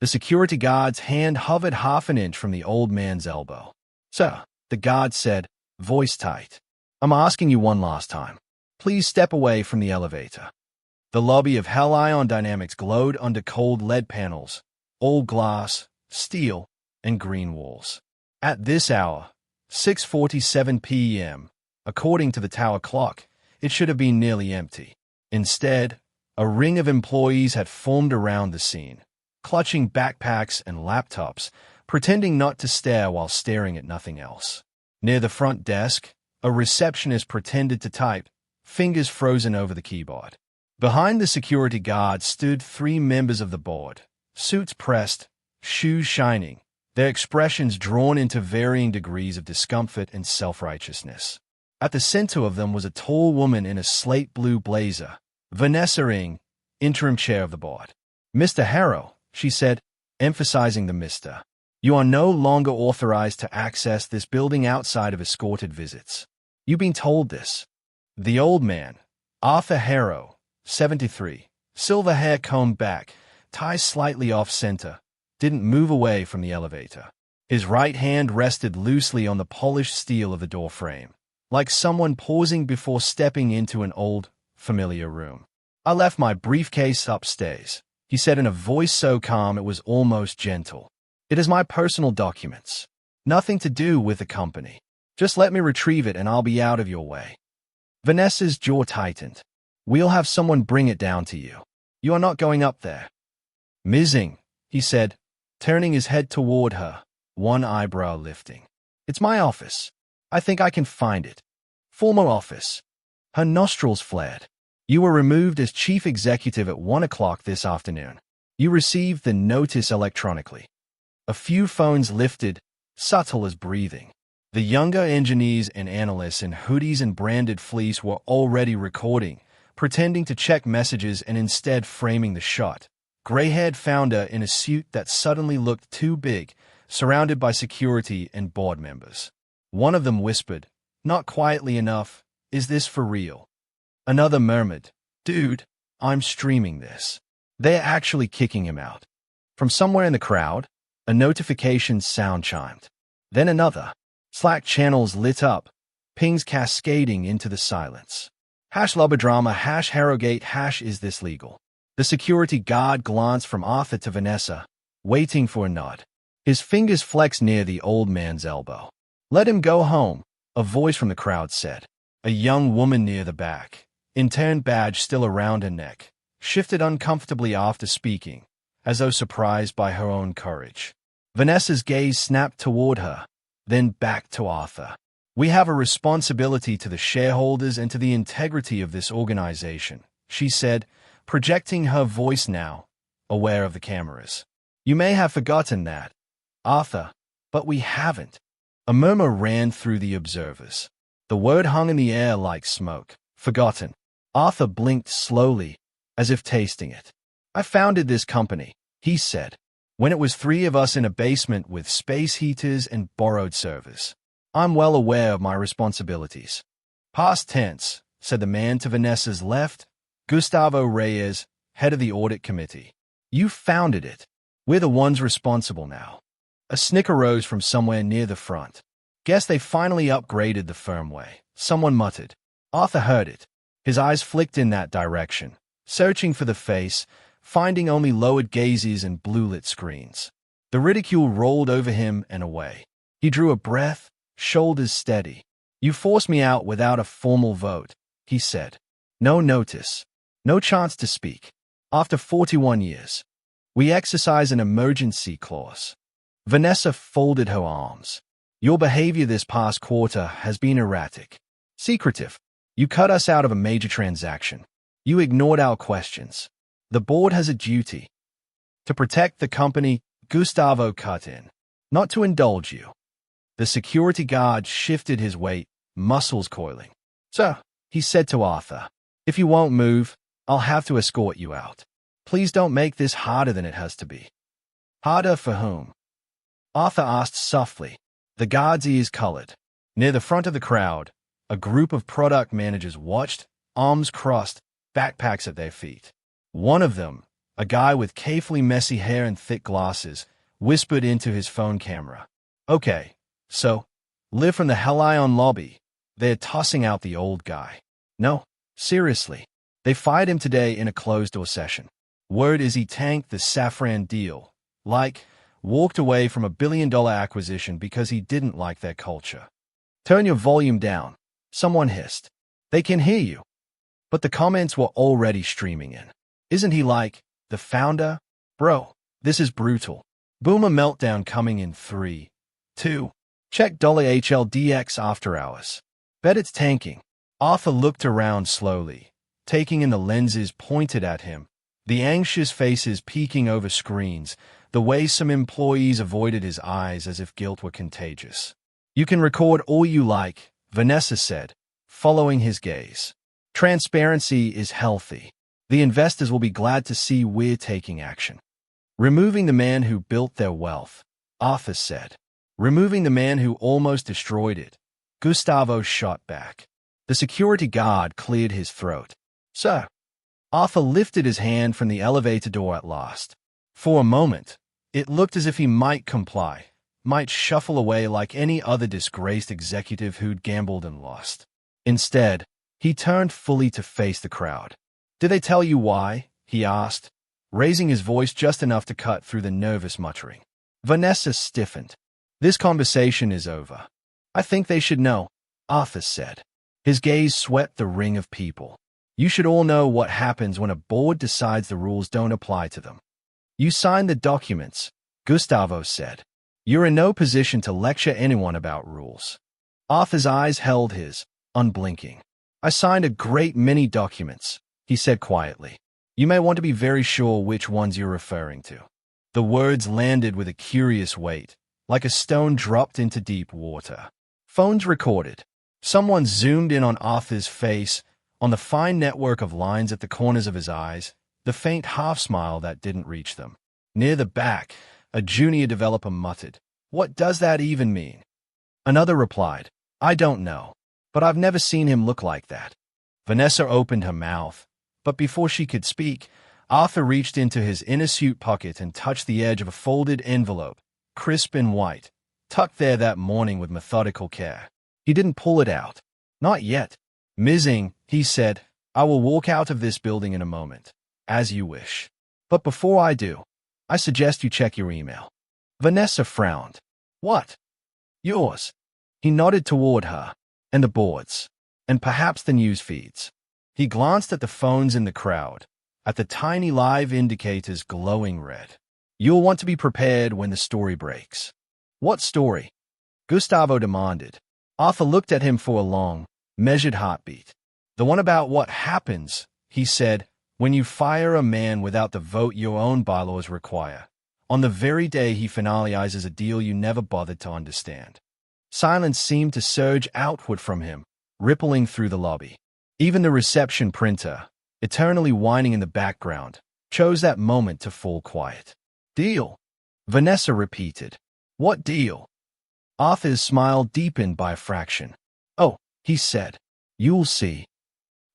The security guard's hand hovered half an inch from the old man's elbow. "Sir," the guard said, voice tight, "I'm asking you one last time. Please step away from the elevator." The lobby of Hell Ion Dynamics glowed under cold lead panels, all glass, steel, and green walls. At this hour, 6:47 p.m., according to the tower clock, it should have been nearly empty. Instead, a ring of employees had formed around the scene, clutching backpacks and laptops, pretending not to stare while staring at nothing else. Near the front desk, a receptionist pretended to type, fingers frozen over the keyboard. Behind the security guard stood 3 members of the board, suits pressed, shoes shining, their expressions drawn into varying degrees of discomfort and self-righteousness. At the center of them was a tall woman in a slate blue blazer, Vanessa Ing, interim chair of the board. "Mr. Harrow," she said, emphasizing the Mr. "You are no longer authorized to access this building outside of escorted visits. You've been told this." The old man, Arthur Harrow, 73, silver hair combed back, ties slightly off-center, didn't move away from the elevator. His right hand rested loosely on the polished steel of the door frame, like someone pausing before stepping into an old, familiar room. "I left my briefcase upstairs," he said in a voice so calm it was almost gentle. "It is my personal documents. Nothing to do with the company. Just let me retrieve it and I'll be out of your way." Vanessa's jaw tightened. "We'll have someone bring it down to you. You are not going up there." "Ms. Ing," he said, turning his head toward her, one eyebrow lifting. "It's my office. I think I can find it. Former office." Her nostrils flared. "You were removed as chief executive at 1 o'clock this afternoon. You received the notice electronically." A few phones lifted, subtle as breathing. The younger engineers and analysts in hoodies and branded fleece were already recording, pretending to check messages and instead framing the shot. Gray-haired founder in a suit that suddenly looked too big, surrounded by security and board members. One of them whispered, not quietly enough, "Is this for real?" Another murmured, "Dude, I'm streaming this. They're actually kicking him out." From somewhere in the crowd, a notification sound chimed. Then another. Slack channels lit up, pings cascading into the silence. #Lubberdrama, #Harrogate, is this legal? The security guard glanced from Arthur to Vanessa, waiting for a nod. His fingers flexed near the old man's elbow. "Let him go home," a voice from the crowd said. A young woman near the back, intern badge still around her neck, shifted uncomfortably after speaking, as though surprised by her own courage. Vanessa's gaze snapped toward her, then back to Arthur. "We have a responsibility to the shareholders and to the integrity of this organization," she said, projecting her voice now, aware of the cameras. "You may have forgotten that, Arthur, but we haven't." A murmur ran through the observers. The word hung in the air like smoke. Forgotten. Arthur blinked slowly, as if tasting it. "I founded this company," he said, "when it was 3 of us in a basement with space heaters and borrowed servers. I'm well aware of my responsibilities." "Past tense," said the man to Vanessa's left, Gustavo Reyes, head of the audit committee. "You founded it. We're the ones responsible now." A snicker rose from somewhere near the front. "Guess they finally upgraded the firmware," someone muttered. Arthur heard it. His eyes flicked in that direction, searching for the face, finding only lowered gazes and blue-lit screens. The ridicule rolled over him and away. He drew a breath, shoulders steady. "You forced me out without a formal vote," he said. "No notice. No chance to speak. After 41 years. We exercise an emergency clause." Vanessa folded her arms. "Your behavior this past quarter has been erratic. Secretive. You cut us out of a major transaction. You ignored our questions. The board has a duty. To protect the company, Gustavo cut in. Not to indulge you." The security guard shifted his weight, muscles coiling. "Sir," he said to Arthur, "if you won't move, I'll have to escort you out. Please don't make this harder than it has to be." "Harder for whom?" Arthur asked softly. The guard's ears colored. Near the front of the crowd, a group of product managers watched, arms crossed, backpacks at their feet. One of them, A guy with carefully messy hair and thick glasses whispered into his phone camera. Okay, so, live from the Helion lobby. They're tossing out the old guy. No, seriously. They fired him today in a closed-door session. Word is he tanked the Safran deal. Walked away from $1 billion acquisition because he didn't like their culture. Turn your volume down, someone hissed. They can hear you. But the comments were already streaming in. Isn't he like the founder? Bro, this is brutal. Boomer meltdown coming in 3, 2. Check $HLDX after hours. Bet it's tanking. Arthur looked around slowly, taking in the lenses pointed at him, the anxious faces peeking over screens, the way some employees avoided his eyes as if guilt were contagious. You can record all you like, Vanessa said, following his gaze. Transparency is healthy. The investors will be glad to see we're taking action. Removing the man who built their wealth, Arthur said. Removing the man who almost destroyed it, Gustavo shot back. The security guard cleared his throat. Sir. Arthur lifted his hand from the elevator door at last. For a moment, it looked as if he might comply, might shuffle away like any other disgraced executive who'd gambled and lost. Instead, he turned fully to face the crowd. Did they tell you why? He asked, raising his voice just enough to cut through the nervous muttering. Vanessa stiffened. This conversation is over. I think they should know, Arthur said. His gaze swept the ring of people. You should all know what happens when a board decides the rules don't apply to them. You signed the documents, Gustavo said. You're in no position to lecture anyone about rules. Arthur's eyes held his, unblinking. I signed a great many documents, he said quietly. You may want to be very sure which ones you're referring to. The words landed with a curious weight, like a stone dropped into deep water. Phones recorded. Someone zoomed in on Arthur's face, on the fine network of lines at the corners of his eyes, the faint half-smile that didn't reach them. Near the back, a junior developer muttered, What does that even mean? Another replied, I don't know, but I've never seen him look like that. Vanessa opened her mouth, but before she could speak, Arthur reached into his inner suit pocket and touched the edge of a folded envelope, crisp and white, tucked there that morning with methodical care. He didn't pull it out. Not yet. Ms. Ng, he said, I will walk out of this building in a moment, as you wish. But before I do, I suggest you check your email. Vanessa frowned. What? Yours. He nodded toward her, and the boards, and perhaps the news feeds. He glanced at the phones in the crowd, at the tiny live indicators glowing red. You'll want to be prepared when the story breaks. What story? Gustavo demanded. Arthur looked at him for a long, measured heartbeat. The one about what happens, he said, when you fire a man without the vote your own bylaws require, on the very day he finalizes a deal you never bothered to understand. Silence seemed to surge outward from him, rippling through the lobby. Even the reception printer, eternally whining in the background, chose that moment to fall quiet. Deal? Vanessa repeated. What deal? Arthur's smile deepened by a fraction. Oh, he said. You'll see.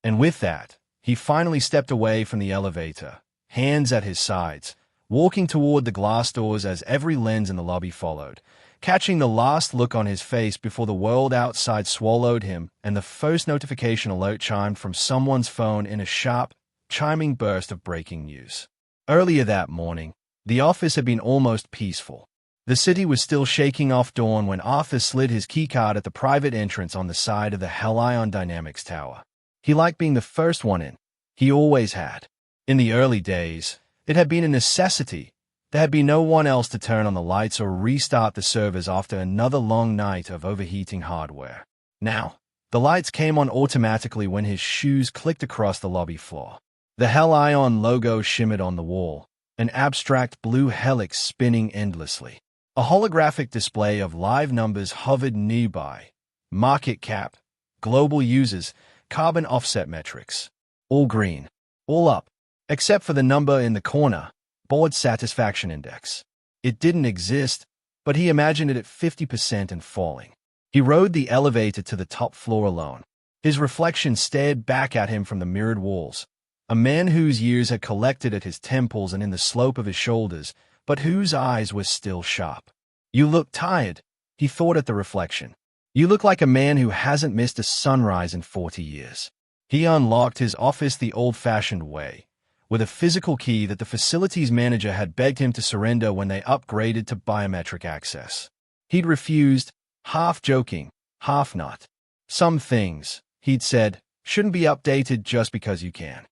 And with that, he finally stepped away from the elevator, hands at his sides, walking toward the glass doors as every lens in the lobby followed, catching the last look on his face before the world outside swallowed him and the first notification alert chimed from someone's phone in a sharp, chiming burst of breaking news. Earlier that morning, the office had been almost peaceful. The city was still shaking off dawn when Arthur slid his keycard at the private entrance on the side of the Helion Dynamics Tower. He liked being the first one in. He always had. In the early days, it had been a necessity. There had been no one else to turn on the lights or restart the servers after another long night of overheating hardware. Now, the lights came on automatically when his shoes clicked across the lobby floor. The Helion logo shimmered on the wall, an abstract blue helix spinning endlessly. A holographic display of live numbers hovered nearby. Market cap, global users, carbon offset metrics. All green. All up. Except for the number in the corner, board satisfaction index. It didn't exist, but he imagined it at 50% and falling. He rode the elevator to the top floor alone. His reflection stared back at him from the mirrored walls, A man whose years had collected at his temples and in the slope of his shoulders, but whose eyes were still sharp. "You look tired," he thought at the reflection. "You look like a man who hasn't missed a sunrise in 40 years. He unlocked his office the old-fashioned way, with a physical key that the facilities manager had begged him to surrender when they upgraded to biometric access. He'd refused, half joking, half not. "Some things," he'd said, "shouldn't be updated just because you can."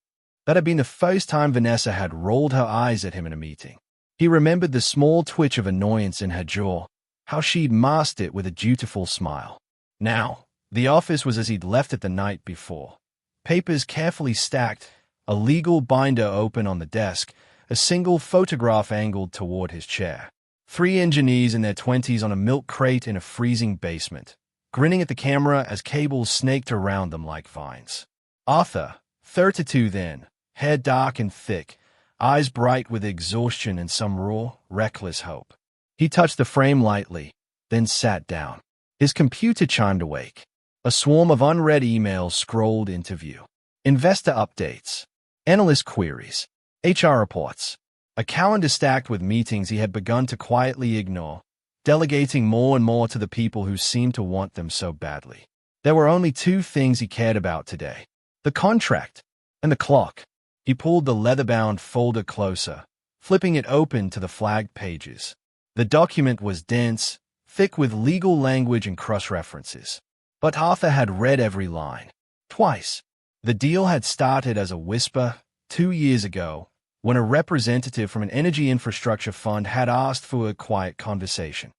That had been the first time Vanessa had rolled her eyes at him in a meeting. He remembered the small twitch of annoyance in her jaw, how she'd masked it with a dutiful smile. Now, the office was as he'd left it the night before. Papers carefully stacked, a legal binder open on the desk, a single photograph angled toward his chair. 3 engineers in their 20s on a milk crate in a freezing basement, grinning at the camera as cables snaked around them like vines. Arthur, 32 then, hair dark and thick, eyes bright with exhaustion and some raw, reckless hope. He touched the frame lightly, then sat down. His computer chimed awake. A swarm of unread emails scrolled into view. Investor updates, analyst queries, HR reports, a calendar stacked with meetings he had begun to quietly ignore, delegating more and more to the people who seemed to want them so badly. There were only 2 things he cared about today: the contract and the clock. He pulled the leather-bound folder closer, flipping it open to the flagged pages. The document was dense, thick with legal language and cross-references. But Arthur had read every line. Twice. The deal had started as a whisper 2 years ago, when a representative from an energy infrastructure fund had asked for a quiet conversation.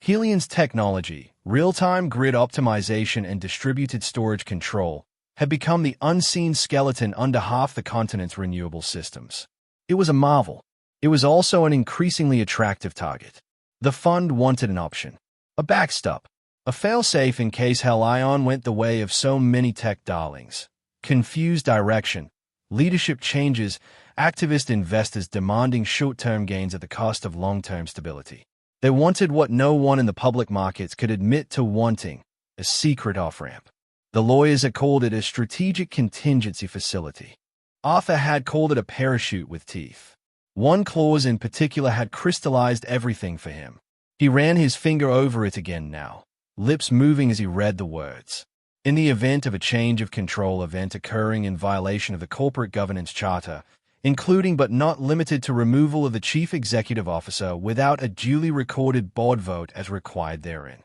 Helion's technology, real-time grid optimization and distributed storage control, had become the unseen skeleton under half the continent's renewable systems. It was a marvel. It was also an increasingly attractive target. The fund wanted an option, a backstop, a failsafe in case Helion went the way of so many tech darlings. Confused direction, leadership changes, activist investors demanding short-term gains at the cost of long-term stability. They wanted what no one in the public markets could admit to wanting, a secret off-ramp. The lawyers had called it a strategic contingency facility. Arthur had called it a parachute with teeth. One clause in particular had crystallized everything for him. He ran his finger over it again now, lips moving as he read the words. In the event of a change of control event occurring in violation of the corporate governance charter, including but not limited to removal of the chief executive officer without a duly recorded board vote as required therein.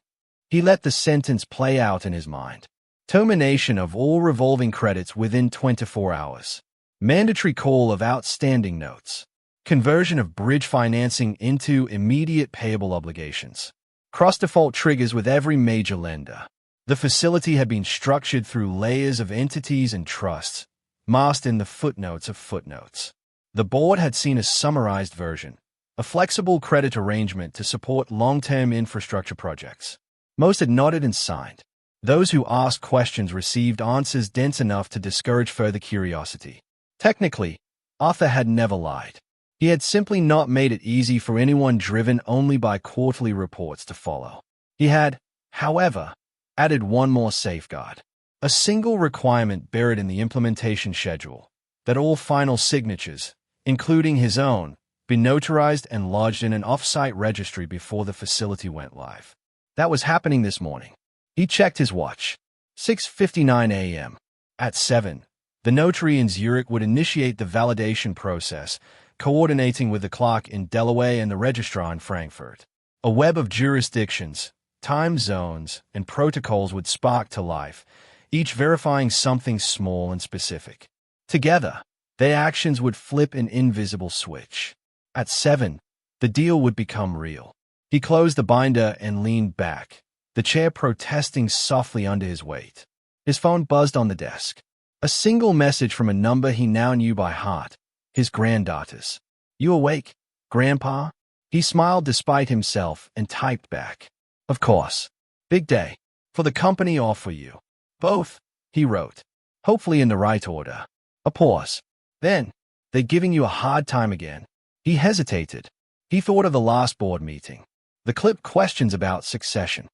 He let the sentence play out in his mind. Termination of all revolving credits within 24 hours. Mandatory call of outstanding notes. Conversion of bridge financing into immediate payable obligations. Cross-default triggers with every major lender. The facility had been structured through layers of entities and trusts, masked in the footnotes of footnotes. The board had seen a summarized version, a flexible credit arrangement to support long-term infrastructure projects. Most had nodded and signed. Those who asked questions received answers dense enough to discourage further curiosity. Technically, Arthur had never lied. He had simply not made it easy for anyone driven only by quarterly reports to follow. He had, however, added one more safeguard. A single requirement buried in the implementation schedule, that all final signatures, including his own, be notarized and lodged in an off-site registry before the facility went live. That was happening this morning. He checked his watch. 6:59 a.m. At 7, the notary in Zurich would initiate the validation process, coordinating with the clerk in Delaware and the registrar in Frankfurt. A web of jurisdictions, time zones, and protocols would spark to life, each verifying something small and specific. Together, their actions would flip an invisible switch. At 7, the deal would become real. He closed the binder and leaned back, the chair protesting softly under his weight. His phone buzzed on the desk. A single message from a number he now knew by heart, his granddaughter's. "You awake, Grandpa?" He smiled despite himself and typed back. "Of course. Big day. For the company or for you?" "Both," he wrote, hopefully in the right order. A pause. Then, "They're giving you a hard time again." He hesitated. He thought of the last board meeting. The clipped questions about succession.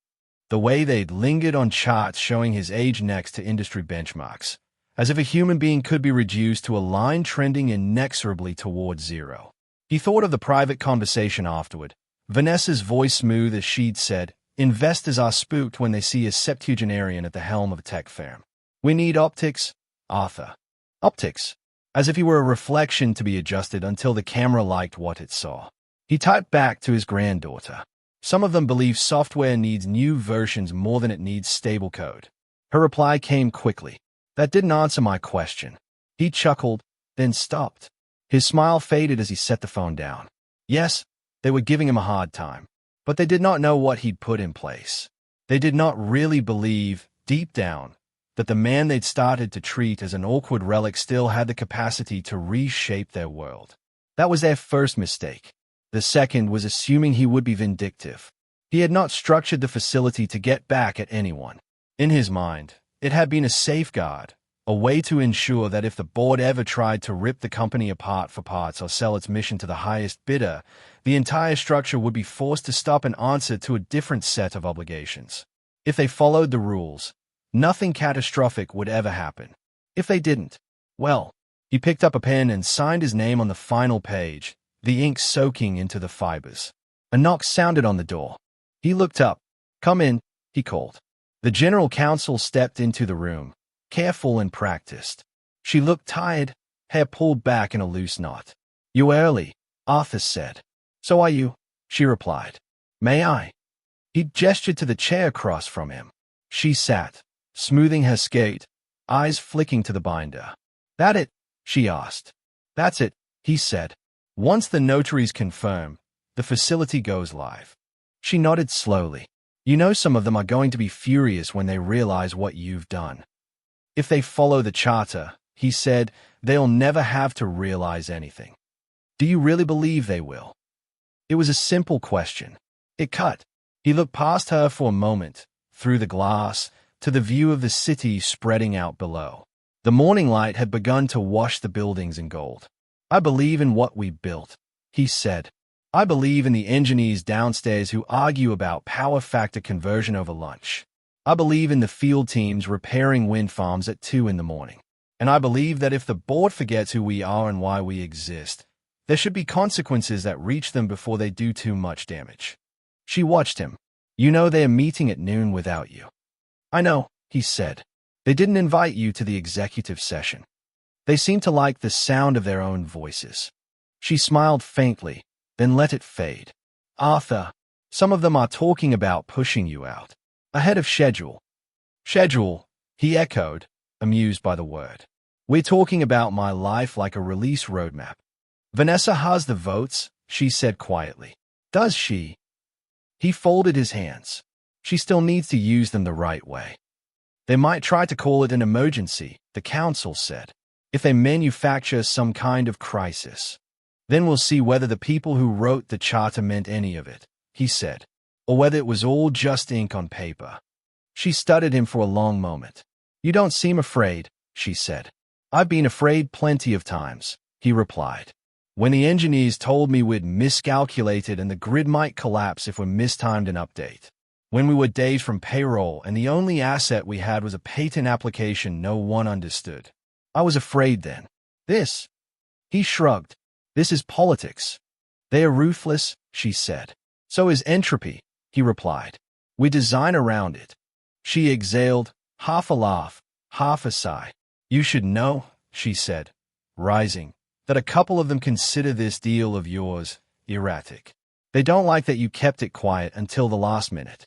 The way they'd lingered on charts showing his age next to industry benchmarks. as if a human being could be reduced to a line trending inexorably towards zero. He thought of the private conversation afterward. Vanessa's voice smooth as she'd said, "Investors are spooked when they see a septuagenarian at the helm of a tech firm. We need optics, Arthur." Optics. As if he were a reflection to be adjusted until the camera liked what it saw. He typed back to his granddaughter. "Some of them believe software needs new versions more than it needs stable code." Her reply came quickly. "That didn't answer my question." He chuckled, then stopped. His smile faded as he set the phone down. Yes, they were giving him a hard time, but they did not know what he'd put in place. They did not really believe, deep down, that the man they'd started to treat as an awkward relic still had the capacity to reshape their world. That was their first mistake. The second was assuming he would be vindictive. He had not structured the facility to get back at anyone. In his mind, it had been a safeguard, a way to ensure that if the board ever tried to rip the company apart for parts or sell its mission to the highest bidder, the entire structure would be forced to stop and answer to a different set of obligations. If they followed the rules, nothing catastrophic would ever happen. If they didn't, well, he picked up a pen and signed his name on the final page, the ink soaking into the fibers. A knock sounded on the door. He looked up. "Come in," he called. The general counsel stepped into the room, careful and practiced. She looked tired, hair pulled back in a loose knot. "You early," Arthur said. "So are you," she replied. "May I?" He gestured to the chair across from him. She sat, smoothing her skate, eyes flicking to the binder. "That it?" she asked. "That's it," he said. "Once the notaries confirm, the facility goes live." She nodded slowly. "You know some of them are going to be furious when they realize what you've done. If they follow the charter," he said, "they'll never have to realize anything." "Do you really believe they will?" It was a simple question. It cut. He looked past her for a moment, through the glass, to the view of the city spreading out below. The morning light had begun to wash the buildings in gold. "I believe in what we built," he said. "I believe in the engineers downstairs who argue about power factor conversion over lunch. I believe in the field teams repairing wind farms at 2 in the morning. And I believe that if the board forgets who we are and why we exist, there should be consequences that reach them before they do too much damage." She watched him. "You know they are meeting at noon without you." "I know," he said. "They didn't invite you to the executive session. They seem to like the sound of their own voices." She smiled faintly, then let it fade. "Arthur, some of them are talking about pushing you out. Ahead of schedule." "Schedule," he echoed, amused by the word. "We're talking about my life like a release roadmap." "Vanessa has the votes," she said quietly. "Does she?" He folded his hands. "She still needs to use them the right way. They might try to call it an emergency," the council said, "if they manufacture some kind of crisis. Then we'll see whether the people who wrote the charter meant any of it," he said, "or whether it was all just ink on paper." She studied him for a long moment. "You don't seem afraid," she said. "I've been afraid plenty of times," he replied. "When the engineers told me we'd miscalculated and the grid might collapse if we mistimed an update. When we were days from payroll and the only asset we had was a patent application no one understood. I was afraid then. This," he shrugged, "this is politics." "They are ruthless," she said. "So is entropy," he replied. "We design around it." She exhaled, half a laugh, half a sigh. "You should know," she said, rising, "that a couple of them consider this deal of yours erratic. They don't like that you kept it quiet until the last minute."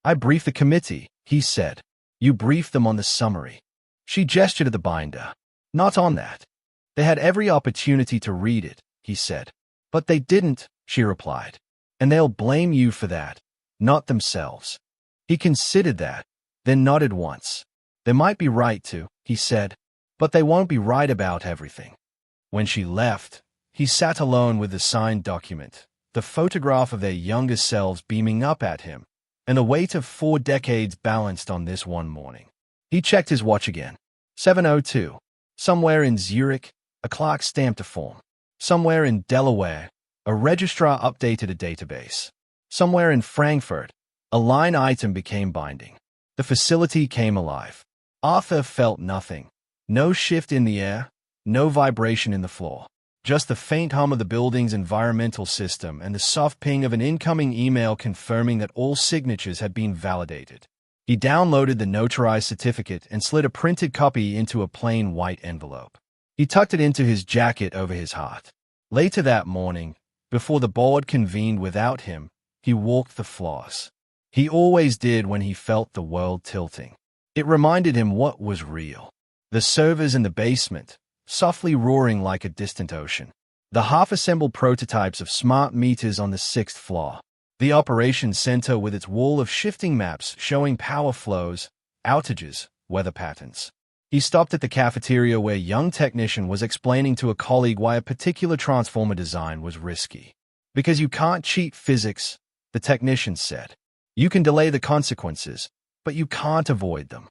"I briefed the committee," he said. "You briefed them on the summary." She gestured at the binder. "Not on that. They had every opportunity to read it," he said. "But they didn't," she replied. "And they'll blame you for that, not themselves." He considered that, then nodded once. "They might be right to," he said, "but they won't be right about everything." When she left, he sat alone with the signed document, the photograph of their younger selves beaming up at him, and the weight of 4 decades balanced on this one morning. He checked his watch again. 7:02. Somewhere in Zurich, a clerk stamped a form. Somewhere in Delaware, a registrar updated a database. Somewhere in Frankfurt, a line item became binding. The facility came alive. Arthur felt nothing, No shift in the air, no vibration in the floor. Just the faint hum of the building's environmental system and the soft ping of an incoming email confirming that all signatures had been validated. He downloaded the notarized certificate and slid a printed copy into a plain white envelope. He tucked it into his jacket over his heart. Later that morning, before the board convened without him, he walked the floors. He always did when he felt the world tilting. It reminded him what was real. The servers in the basement, softly roaring like a distant ocean. The half-assembled prototypes of smart meters on the 6th floor. The operations center with its wall of shifting maps showing power flows, outages, weather patterns. He stopped at the cafeteria where a young technician was explaining to a colleague why a particular transformer design was risky. Because you can't cheat physics, the technician said. You can delay the consequences, but you can't avoid them.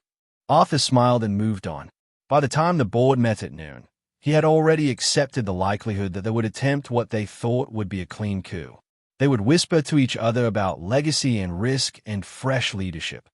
Arthur smiled and moved on. By the time the board met at noon, he had already accepted the likelihood that they would attempt what they thought would be a clean coup. They would whisper to each other about legacy and risk and fresh leadership.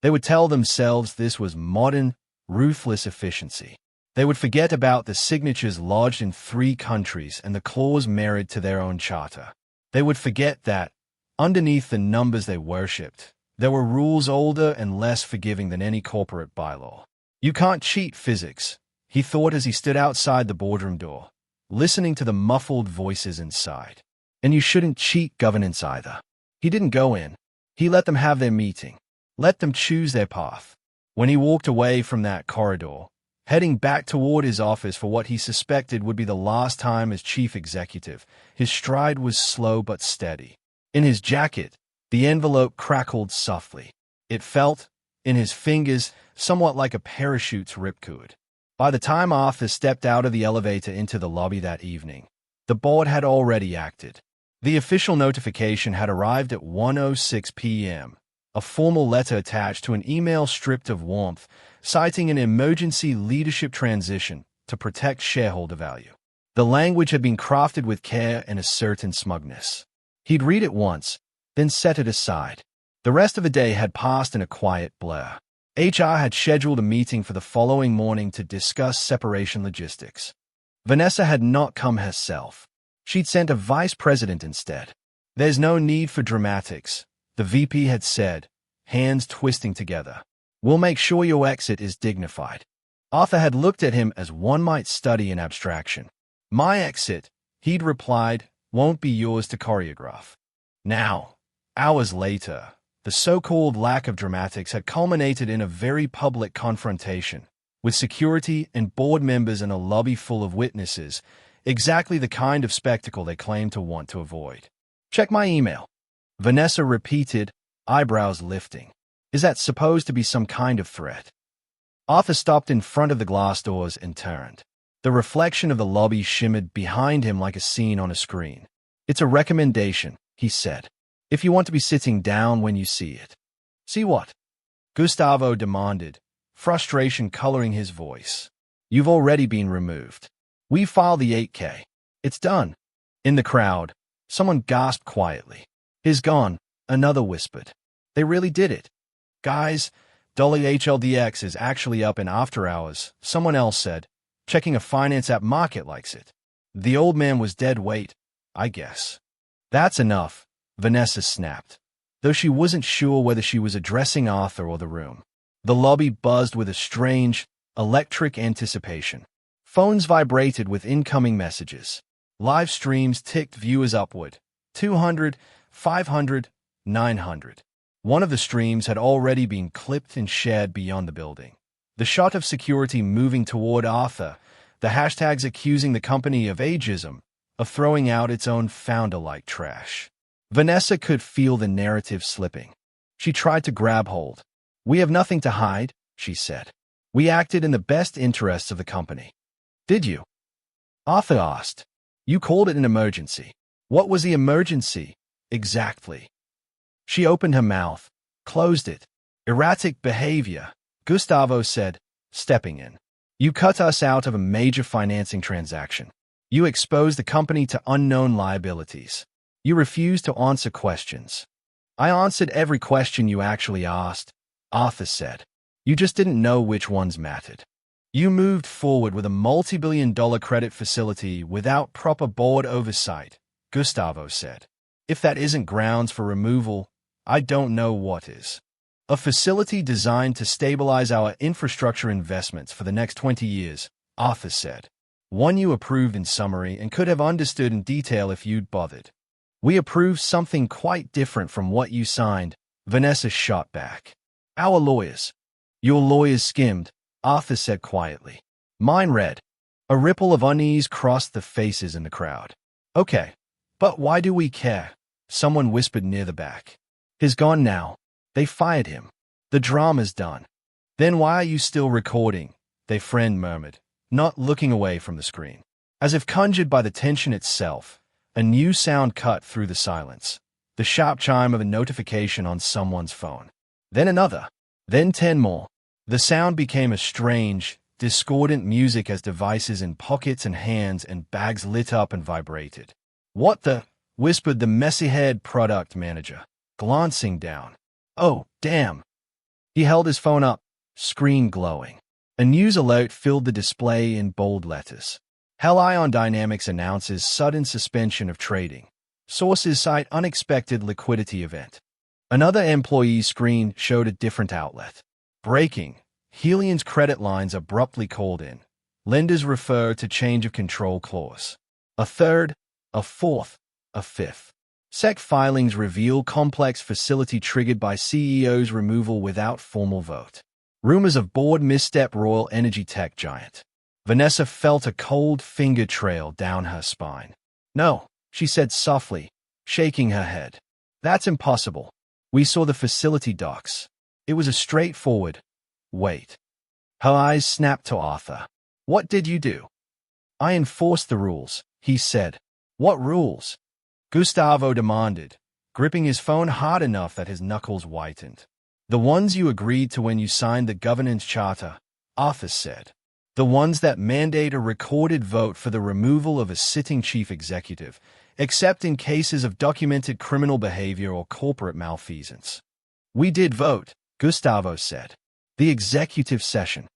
They would tell themselves this was modern, ruthless efficiency. They would forget about the signatures lodged in 3 countries and the clause married to their own charter. They would forget that, underneath the numbers they worshipped, there were rules older and less forgiving than any corporate bylaw. You can't cheat physics, he thought as he stood outside the boardroom door, listening to the muffled voices inside. And you shouldn't cheat governance either. He didn't go in. He let them have their meeting. Let them choose their path. When he walked away from that corridor, heading back toward his office for what he suspected would be the last time as chief executive, his stride was slow but steady. In his jacket, the envelope crackled softly. It felt, in his fingers, somewhat like a parachute's ripcord. By the time Arthur stepped out of the elevator into the lobby that evening, the board had already acted. The official notification had arrived at 1:06 p.m., a formal letter attached to an email stripped of warmth, citing an emergency leadership transition to protect shareholder value. The language had been crafted with care and a certain smugness. He'd read it once, then set it aside. The rest of the day had passed in a quiet blur. HR had scheduled a meeting for the following morning to discuss separation logistics. Vanessa had not come herself. She'd sent a vice president instead. There's no need for dramatics, the VP had said, hands twisting together. We'll make sure your exit is dignified. Arthur had looked at him as one might study an abstraction. My exit, he'd replied, won't be yours to choreograph. Now, hours later, the so-called lack of dramatics had culminated in a very public confrontation, with security and board members in a lobby full of witnesses, exactly the kind of spectacle they claimed to want to avoid. Check my email, Vanessa repeated, eyebrows lifting. Is that supposed to be some kind of threat? Arthur stopped in front of the glass doors and turned. The reflection of the lobby shimmered behind him like a scene on a screen. It's a recommendation, he said. If you want to be sitting down when you see it. See what? Gustavo demanded, frustration coloring his voice. You've already been removed. We filed the 8K. It's done. In the crowd, someone gasped quietly. He's gone, another whispered. They really did it. Guys, Dolly HLDX is actually up in after hours, someone else said, checking a finance app market likes it. The old man was dead weight, I guess. That's enough, Vanessa snapped, though she wasn't sure whether she was addressing Arthur or the room. The lobby buzzed with a strange, electric anticipation. Phones vibrated with incoming messages. Live streams ticked viewers upward. 200, 500, 900. One of the streams had already been clipped and shared beyond the building. The shot of security moving toward Arthur, the hashtags accusing the company of ageism, of throwing out its own founder-like trash. Vanessa could feel the narrative slipping. She tried to grab hold. We have nothing to hide, she said. We acted in the best interests of the company. Did you? Arthur asked. You called it an emergency. What was the emergency, exactly? She opened her mouth, closed it. Erratic behavior, Gustavo said, stepping in. You cut us out of a major financing transaction. You exposed the company to unknown liabilities. You refused to answer questions. I answered every question you actually asked, Arthur said. You just didn't know which ones mattered. You moved forward with a multi-billion-dollar credit facility without proper board oversight, Gustavo said. If that isn't grounds for removal, I don't know what is. A facility designed to stabilize our infrastructure investments for the next 20 years, Arthur said. One you approved in summary and could have understood in detail if you'd bothered. We approved something quite different from what you signed, Vanessa shot back. Our lawyers. Your lawyers skimmed, Arthur said quietly. Mine read. A ripple of unease crossed the faces in the crowd. Okay, but why do we care? Someone whispered near the back. He's gone now. They fired him. The drama's done. Then why are you still recording? Their friend murmured, not looking away from the screen. As if conjured by the tension itself, a new sound cut through the silence. The sharp chime of a notification on someone's phone. Then another. Then 10 more. The sound became a strange, discordant music as devices in pockets and hands and bags lit up and vibrated. What the? Whispered the messy-haired product manager, glancing down. Oh, damn. He held his phone up, screen glowing. A news alert filled the display in bold letters. Hell Ion Dynamics announces sudden suspension of trading. Sources cite unexpected liquidity event. Another employee's screen showed a different outlet. Breaking. Helion's credit lines abruptly called in. Lenders refer to change of control clause. A third, a fourth, a fifth. SEC filings reveal complex facility triggered by CEO's removal without formal vote. Rumors of board misstep Royal Energy Tech giant. Vanessa felt a cold finger trail down her spine. No, she said softly, shaking her head. That's impossible. We saw the facility docs. It was a straightforward, wait. Her eyes snapped to Arthur. What did you do? I enforced the rules, he said. What rules? Gustavo demanded, gripping his phone hard enough that his knuckles whitened. The ones you agreed to when you signed the governance charter, Arthur said. The ones that mandate a recorded vote for the removal of a sitting chief executive, except in cases of documented criminal behavior or corporate malfeasance. We did vote, Gustavo said. The executive session.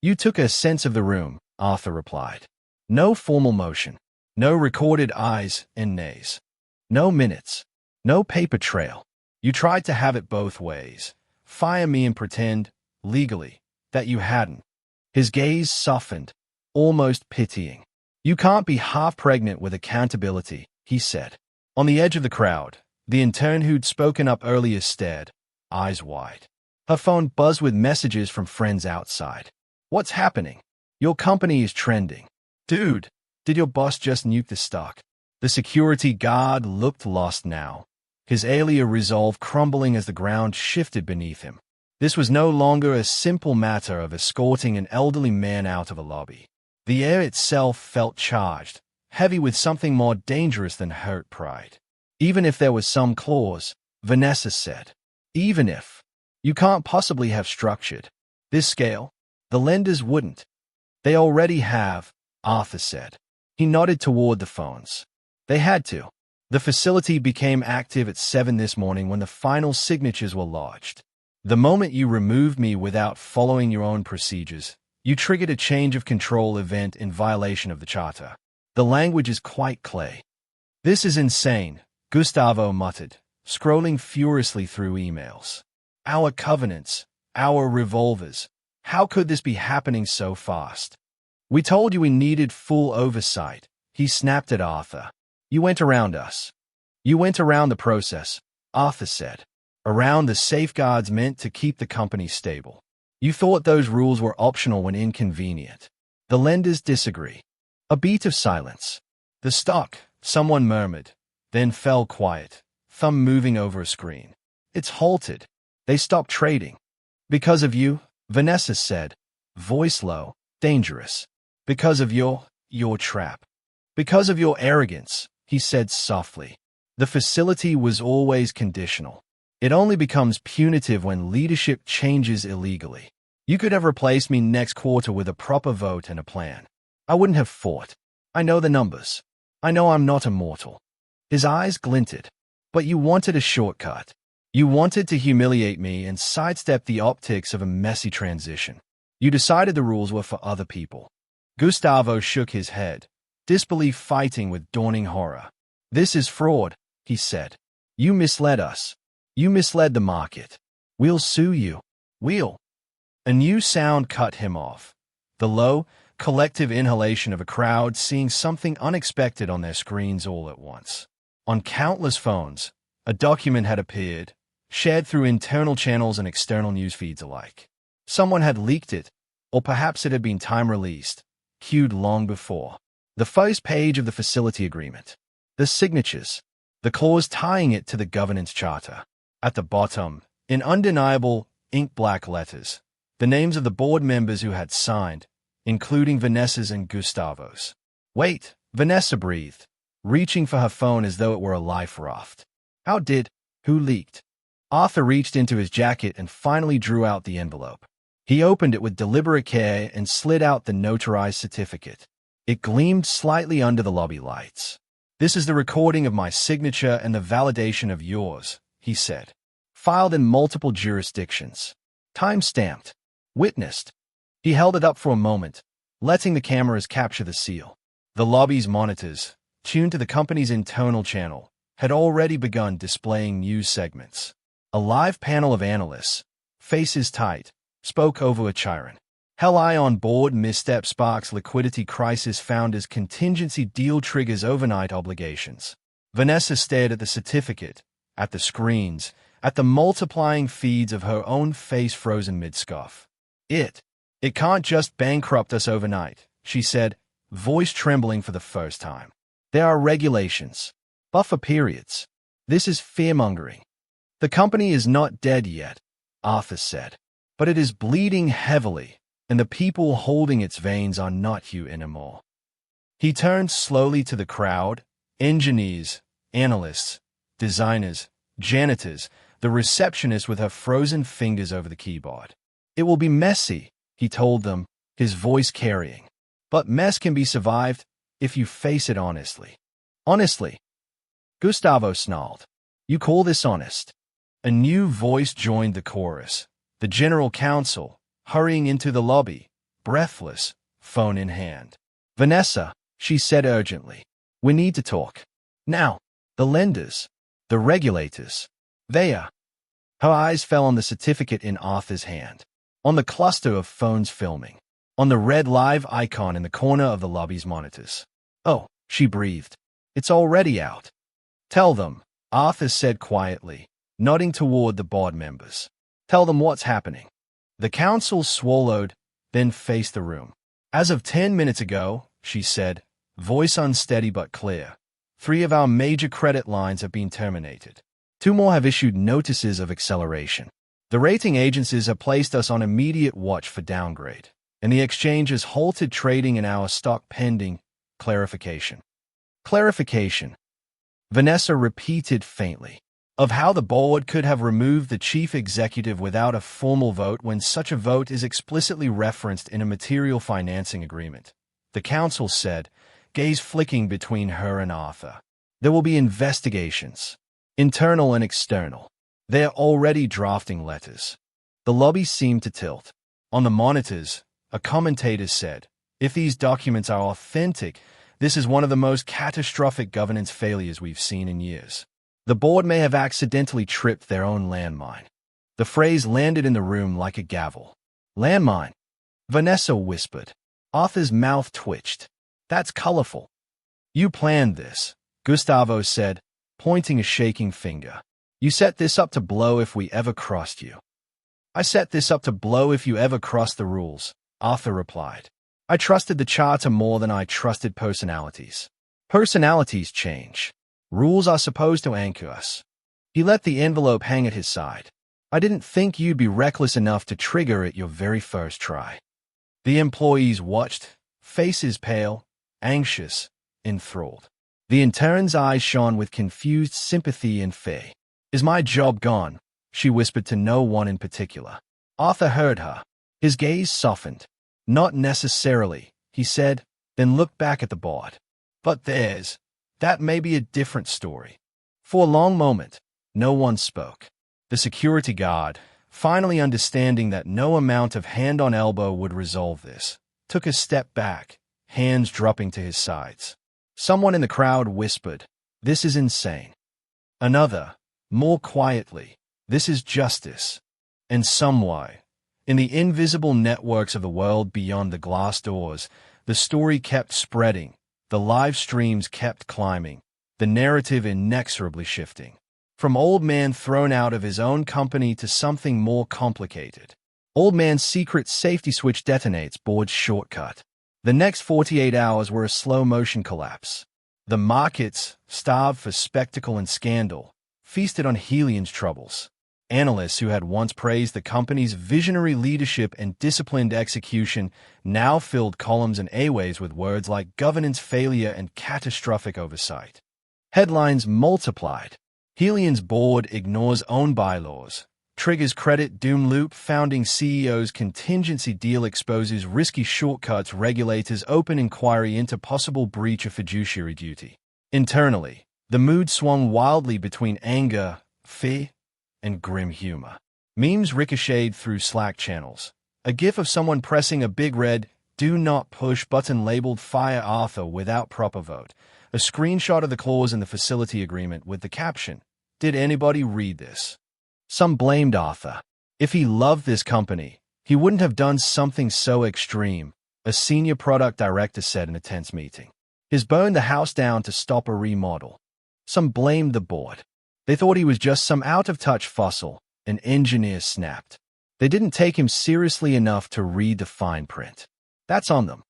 You took a sense of the room, Arthur replied. No formal motion. No recorded ayes and nays. No minutes. No paper trail. You tried to have it both ways. Fire me and pretend, legally, that you hadn't. His gaze softened, almost pitying. You can't be half pregnant with accountability, he said. On the edge of the crowd, the intern who'd spoken up earlier stared, eyes wide. Her phone buzzed with messages from friends outside. What's happening? Your company is trending. Dude, did your boss just nuke the stock? The security guard looked lost now, his alien resolve crumbling as the ground shifted beneath him. This was no longer a simple matter of escorting an elderly man out of a lobby. The air itself felt charged, heavy with something more dangerous than hurt pride. Even if there was some clause, Vanessa said. Even if. You can't possibly have structured this scale. The lenders wouldn't. They already have, Arthur said. He nodded toward the phones. They had to. The facility became active at 7 this morning when the final signatures were lodged. The moment you removed me without following your own procedures, you triggered a change of control event in violation of the charter. The language is quite clear. This is insane, Gustavo muttered, scrolling furiously through emails. Our covenants, our revolvers. How could this be happening so fast? We told you we needed full oversight, he snapped at Arthur. You went around us. You went around the process, Arthur said. Around the safeguards meant to keep the company stable. You thought those rules were optional when inconvenient. The lenders disagree. A beat of silence. The stock, someone murmured, then fell quiet, thumb moving over a screen. It's halted. They stopped trading. Because of you, Vanessa said, voice low, dangerous. Because of your trap. Because of your arrogance, he said softly. The facility was always conditional. It only becomes punitive when leadership changes illegally. You could have replaced me next quarter with a proper vote and a plan. I wouldn't have fought. I know the numbers. I know I'm not immortal. His eyes glinted. But you wanted a shortcut. You wanted to humiliate me and sidestep the optics of a messy transition. You decided the rules were for other people. Gustavo shook his head, disbelief fighting with dawning horror. This is fraud, he said. You misled us. You misled the market. We'll sue you. We'll. A new sound cut him off. The low, collective inhalation of a crowd seeing something unexpected on their screens all at once. On countless phones, a document had appeared, shared through internal channels and external news feeds alike. Someone had leaked it, or perhaps it had been time-released, queued long before. The first page of the facility agreement. The signatures. The clause tying it to the governance charter. At the bottom, in undeniable, ink-black letters, the names of the board members who had signed, including Vanessa's and Gustavo's. Wait, Vanessa breathed, reaching for her phone as though it were a life raft. Who leaked? Arthur reached into his jacket and finally drew out the envelope. He opened it with deliberate care and slid out the notarized certificate. It gleamed slightly under the lobby lights. This is the recording of my signature and the validation of yours, he said. Filed in multiple jurisdictions. Time-stamped. Witnessed. He held it up for a moment, letting the cameras capture the seal. The lobby's monitors, tuned to the company's internal channel, had already begun displaying news segments. A live panel of analysts, faces tight, spoke over a Chiron. Hell eye on board misstep sparks liquidity crisis founders contingency deal triggers overnight obligations. Vanessa stared at the certificate, at the screens, at the multiplying feeds of her own face frozen mid-scoff. It can't just bankrupt us overnight, she said, voice trembling for the first time. There are regulations. Buffer periods. This is fear-mongering. The company is not dead yet, Arthur said, but it is bleeding heavily, and the people holding its veins are not you anymore. He turned slowly to the crowd, engineers, analysts, designers, janitors, the receptionist with her frozen fingers over the keyboard. It will be messy, he told them, his voice carrying. But mess can be survived if you face it honestly. Honestly. Gustavo snarled. You call this honest? A new voice joined the chorus. The general counsel, hurrying into the lobby, breathless, phone in hand. Vanessa, she said urgently. We need to talk. Now. The lenders. The regulators. They are. Her eyes fell on the certificate in Arthur's hand. On the cluster of phones filming. On the red live icon in the corner of the lobby's monitors. Oh, she breathed. It's already out. Tell them, Arthur said quietly, nodding toward the board members. Tell them what's happening. The counsel swallowed, then faced the room. As of 10 minutes ago, she said, voice unsteady but clear, 3 of our major credit lines have been terminated. 2 more have issued notices of acceleration. The rating agencies have placed us on immediate watch for downgrade, and the exchange has halted trading in our stock pending clarification. Clarification, Vanessa repeated faintly, of how the board could have removed the chief executive without a formal vote when such a vote is explicitly referenced in a material financing agreement. The counsel said, gaze flicking between her and Arthur. There will be investigations, internal and external. They are already drafting letters. The lobby seemed to tilt. On the monitors, a commentator said, if these documents are authentic, this is one of the most catastrophic governance failures we've seen in years. The board may have accidentally tripped their own landmine. The phrase landed in the room like a gavel. Landmine, Vanessa whispered. Arthur's mouth twitched. That's colorful. You planned this, Gustavo said, pointing a shaking finger. You set this up to blow if we ever crossed you. I set this up to blow if you ever crossed the rules, Arthur replied. I trusted the charter more than I trusted personalities. Personalities change. Rules are supposed to anchor us. He let the envelope hang at his side. I didn't think you'd be reckless enough to trigger it your very first try. The employees watched, faces pale, anxious, enthralled. The intern's eyes shone with confused sympathy and fear. Is my job gone? She whispered to no one in particular. Arthur heard her. His gaze softened. Not necessarily, he said, then looked back at the board. But that may be a different story. For a long moment, no one spoke. The security guard, finally understanding that no amount of hand on elbow would resolve this, took a step back, hands dropping to his sides. Someone in the crowd whispered, "This is insane." Another, more quietly, "This is justice." And some way, in the invisible networks of the world beyond the glass doors, the story kept spreading, the live streams kept climbing, the narrative inexorably shifting. From Old Man thrown out of his own company to something more complicated. Old Man's secret safety switch detonates, board shortcut. The next 48 hours were a slow-motion collapse. The markets, starved for spectacle and scandal, feasted on Helian's troubles. Analysts who had once praised the company's visionary leadership and disciplined execution now filled columns and A-ways with words like governance failure and catastrophic oversight. Headlines multiplied. Helian's board ignores own bylaws, triggers credit doom loop, founding CEO's contingency deal exposes risky shortcuts, regulators open inquiry into possible breach of fiduciary duty. Internally, the mood swung wildly between anger, fear, and grim humor. Memes ricocheted through Slack channels. A gif of someone pressing a big red "Do Not Push" button labeled "Fire Arthur" without proper vote. A screenshot of the clause in the facility agreement with the caption, "Did anybody read this?" Some blamed Arthur. If he loved this company, he wouldn't have done something so extreme, a senior product director said in a tense meeting. He's burned the house down to stop a remodel. Some blamed the board. They thought he was just some out-of-touch fossil, an engineer snapped. They didn't take him seriously enough to read the fine print. That's on them.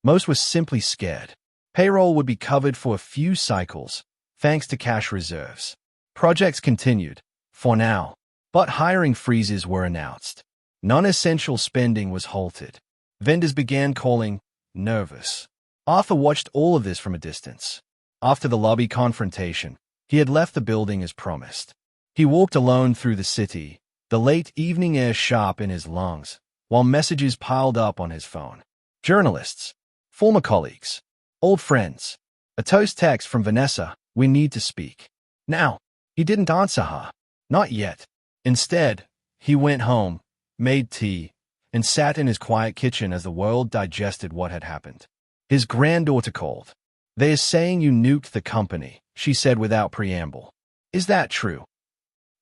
Most were simply scared. Payroll would be covered for a few cycles, thanks to cash reserves. Projects continued, for now, but hiring freezes were announced. Non-essential spending was halted. Vendors began calling, nervous. Arthur watched all of this from a distance. After the lobby confrontation, he had left the building as promised. He walked alone through the city, the late evening air sharp in his lungs, while messages piled up on his phone. Journalists, former colleagues, old friends. A toast text from Vanessa, "We need to speak." Now, he didn't answer her. Not yet. Instead, he went home, made tea, and sat in his quiet kitchen as the world digested what had happened. His granddaughter called. "They are saying you nuked the company," she said without preamble. "Is that true?"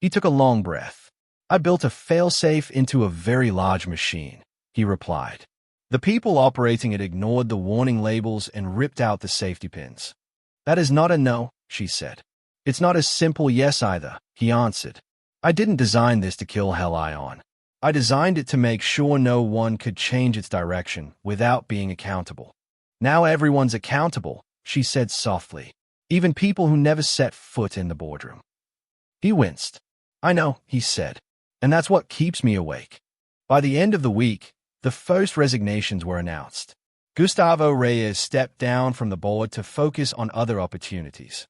He took a long breath. "I built a failsafe into a very large machine," he replied. The people operating it ignored the warning labels and ripped out the safety pins. "That is not a no," she said. "It's not a simple yes either," he answered. "I didn't design this to kill Helion. I designed it to make sure no one could change its direction without being accountable. Now everyone's accountable," she said softly. "Even people who never set foot in the boardroom." He winced. "I know," he said, "and that's what keeps me awake." By the end of the week, the first resignations were announced. Gustavo Reyes stepped down from the board to focus on other opportunities.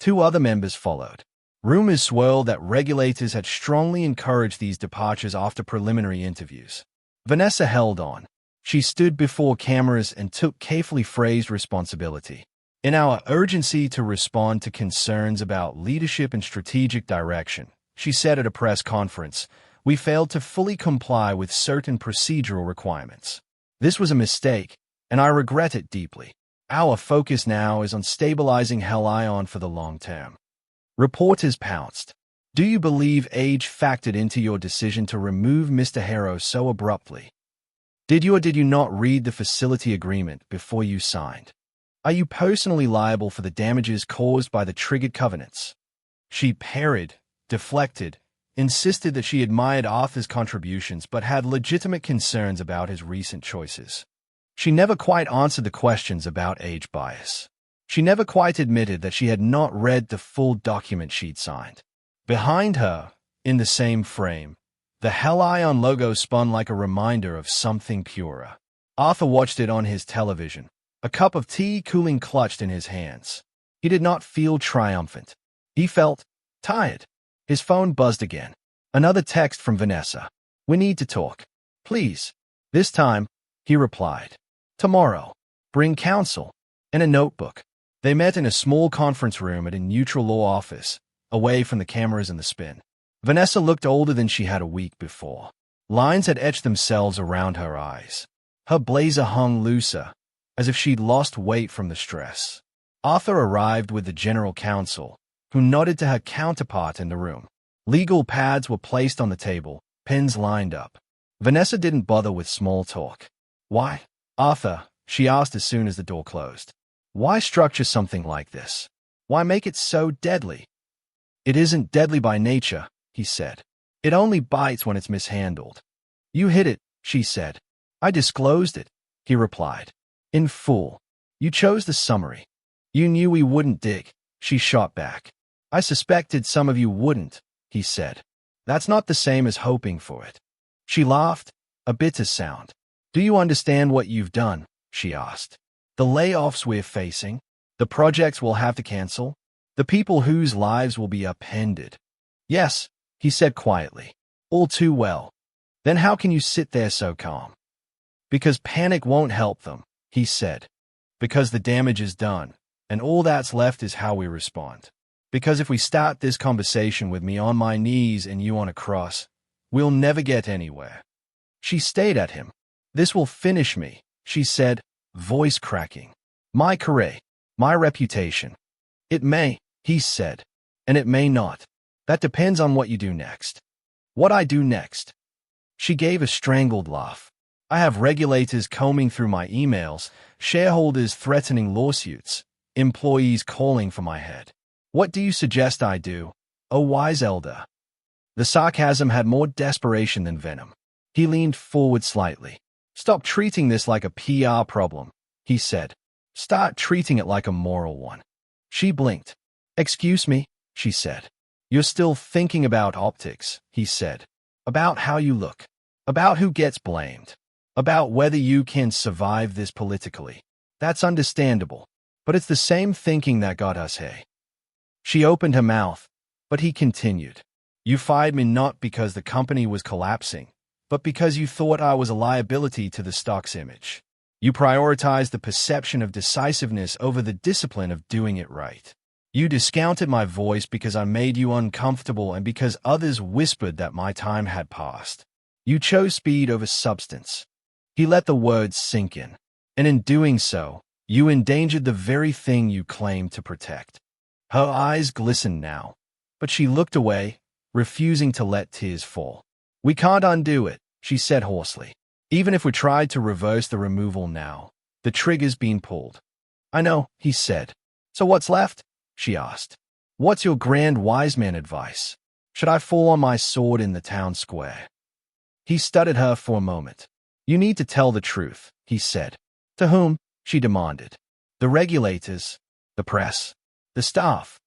2 other members followed. Rumors swirled that regulators had strongly encouraged these departures after preliminary interviews. Vanessa held on. She stood before cameras and took carefully phrased responsibility. "In our urgency to respond to concerns about leadership and strategic direction," she said at a press conference, "we failed to fully comply with certain procedural requirements. This was a mistake, and I regret it deeply. Our focus now is on stabilizing Helion for the long term." Reporters pounced. "Do you believe age factored into your decision to remove Mr. Harrow so abruptly? Did you or did you not read the facility agreement before you signed? Are you personally liable for the damages caused by the triggered covenants?" She parried, deflected, insisted that she admired Arthur's contributions but had legitimate concerns about his recent choices. She never quite answered the questions about age bias. She never quite admitted that she had not read the full document she'd signed. Behind her, in the same frame, the Helion logo spun like a reminder of something purer. Arthur watched it on his television, a cup of tea cooling clutched in his hands. He did not feel triumphant. He felt tired. His phone buzzed again. Another text from Vanessa. "We need to talk. Please." This time, he replied. "Tomorrow. Bring counsel." And a notebook. They met in a small conference room at a neutral law office, away from the cameras and the spin. Vanessa looked older than she had a week before. Lines had etched themselves around her eyes. Her blazer hung looser, as if she'd lost weight from the stress. Arthur arrived with the general counsel, who nodded to her counterpart in the room. Legal pads were placed on the table, pens lined up. Vanessa didn't bother with small talk. Why, Arthur, she asked as soon as the door closed. Why structure something like this? Why make it so deadly? It isn't deadly by nature, he said. It only bites when it's mishandled. You hit it, she said. I disclosed it, he replied. In full. You chose the summary. You knew we wouldn't dig, she shot back. I suspected some of you wouldn't, he said. That's not the same as hoping for it. She laughed, a bitter sound. Do you understand what you've done? She asked. The layoffs we're facing, the projects we'll have to cancel, the people whose lives will be upended. Yes, he said quietly. All too well. Then how can you sit there so calm? Because panic won't help them, he said. Because the damage is done, and all that's left is how we respond. Because if we start this conversation with me on my knees and you on a cross, we'll never get anywhere. She stayed at him. This will finish me, she said, voice cracking. My career, my reputation. It may, he said, and it may not. That depends on what you do next. What I do next. She gave a strangled laugh. I have regulators combing through my emails, shareholders threatening lawsuits, employees calling for my head. What do you suggest I do, O wise elder? The sarcasm had more desperation than venom. He leaned forward slightly. Stop treating this like a PR problem, he said. Start treating it like a moral one. She blinked. Excuse me, she said. You're still thinking about optics, he said. About how you look. About who gets blamed. About whether you can survive this politically. That's understandable. But it's the same thinking that got us here. She opened her mouth, but he continued. You fired me not because the company was collapsing, but because you thought I was a liability to the stock's image. You prioritized the perception of decisiveness over the discipline of doing it right. You discounted my voice because I made you uncomfortable and because others whispered that my time had passed. You chose speed over substance. He let the words sink in, and in doing so, you endangered the very thing you claimed to protect. Her eyes glistened now, but she looked away, refusing to let tears fall. We can't undo it, she said hoarsely. Even if we tried to reverse the removal now, the trigger's been pulled. I know, he said. So what's left? She asked. What's your grand wise man advice? Should I fall on my sword in the town square? He studied her for a moment. You need to tell the truth, he said. To whom? She demanded. The regulators, the press, the staff.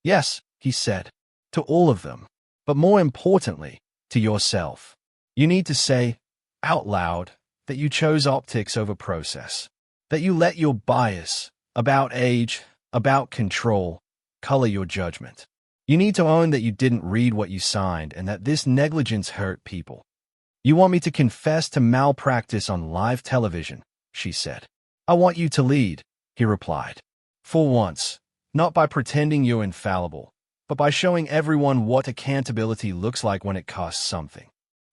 Yes, he said. To all of them. But more importantly, to yourself. You need to say, out loud, that you chose optics over process. That you let your bias, about age, about control, color your judgment. You need to own that you didn't read what you signed and that this negligence hurt people. You want me to confess to malpractice on live television, she said. I want you to lead, he replied. For once, not by pretending you're infallible, but by showing everyone what accountability looks like when it costs something.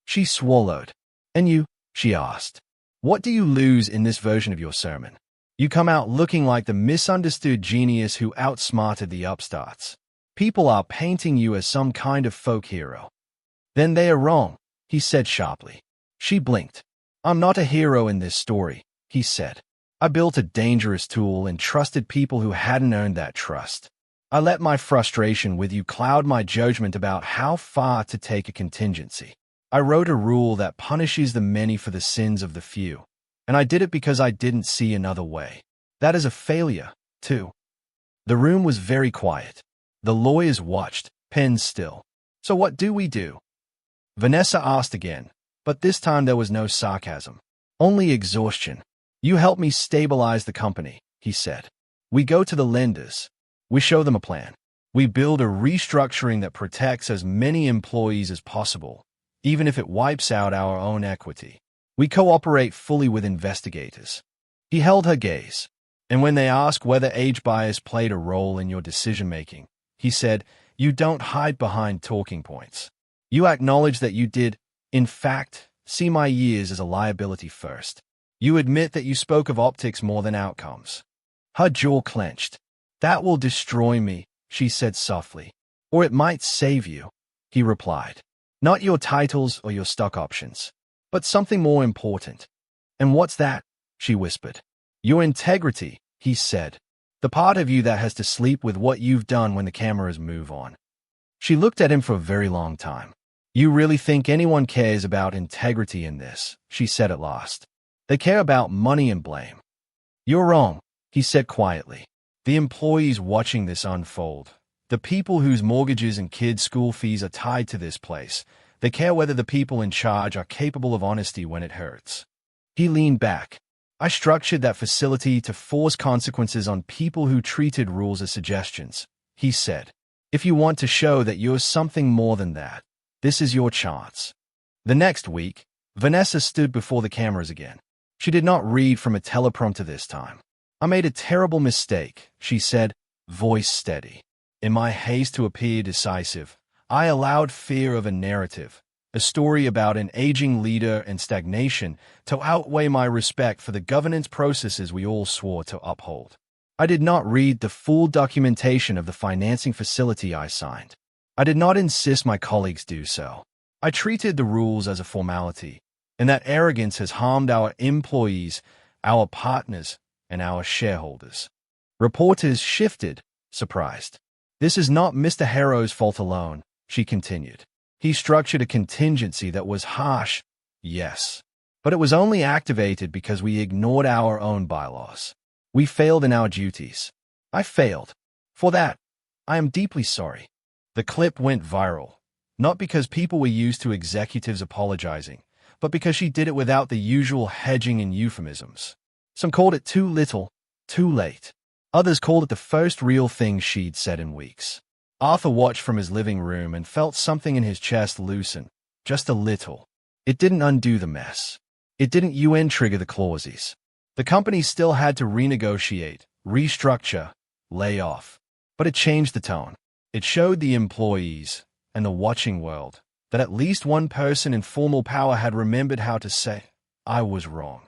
She swallowed. And you, she asked, what do you lose in this version of your sermon? You come out looking like the misunderstood genius who outsmarted the upstarts. People are painting you as some kind of folk hero. Then they are wrong, he said sharply. She blinked. I'm not a hero in this story, he said. I built a dangerous tool and trusted people who hadn't earned that trust. I let my frustration with you cloud my judgment about how far to take a contingency. I wrote a rule that punishes the many for the sins of the few, and I did it because I didn't see another way. That is a failure, too. The room was very quiet. The lawyers watched, pens still. So what do we do? Vanessa asked again, but this time there was no sarcasm. Only exhaustion. You help me stabilize the company, he said. We go to the lenders. We show them a plan. We build a restructuring that protects as many employees as possible, even if it wipes out our own equity. We cooperate fully with investigators. He held her gaze, and when they asked whether age bias played a role in your decision-making, he said, You don't hide behind talking points. You acknowledge that you did, in fact, see my years as a liability first. You admit that you spoke of optics more than outcomes. Her jaw clenched. That will destroy me, she said softly. Or it might save you, he replied. Not your titles or your stock options, but something more important. And what's that? She whispered. Your integrity, he said. The part of you that has to sleep with what you've done when the cameras move on. She looked at him for a very long time. You really think anyone cares about integrity in this, she said at last. They care about money and blame. You're wrong, he said quietly. The employees watching this unfold, the people whose mortgages and kids' school fees are tied to this place, they care whether the people in charge are capable of honesty when it hurts. He leaned back. I structured that facility to force consequences on people who treated rules as suggestions, he said. If you want to show that you're something more than that, this is your chance. The next week, Vanessa stood before the cameras again. She did not read from a teleprompter this time. I made a terrible mistake, she said, voice steady. In my haste to appear decisive, I allowed fear of a narrative, a story about an aging leader and stagnation, to outweigh my respect for the governance processes we all swore to uphold. I did not read the full documentation of the financing facility I signed. I did not insist my colleagues do so. I treated the rules as a formality, and that arrogance has harmed our employees, our partners, and our shareholders. Reporters shifted, surprised. This is not Mr. Harrow's fault alone, she continued. He structured a contingency that was harsh, yes, but it was only activated because we ignored our own bylaws. We failed in our duties. I failed. For that, I am deeply sorry. The clip went viral, not because people were used to executives apologizing, but because she did it without the usual hedging and euphemisms. Some called it too little, too late. Others called it the first real thing she'd said in weeks. Arthur watched from his living room and felt something in his chest loosen, just a little. It didn't undo the mess. It didn't UN trigger the clauses. The company still had to renegotiate, restructure, lay off. But it changed the tone. It showed the employees, and the watching world, that at least one person in formal power had remembered how to say, I was wrong.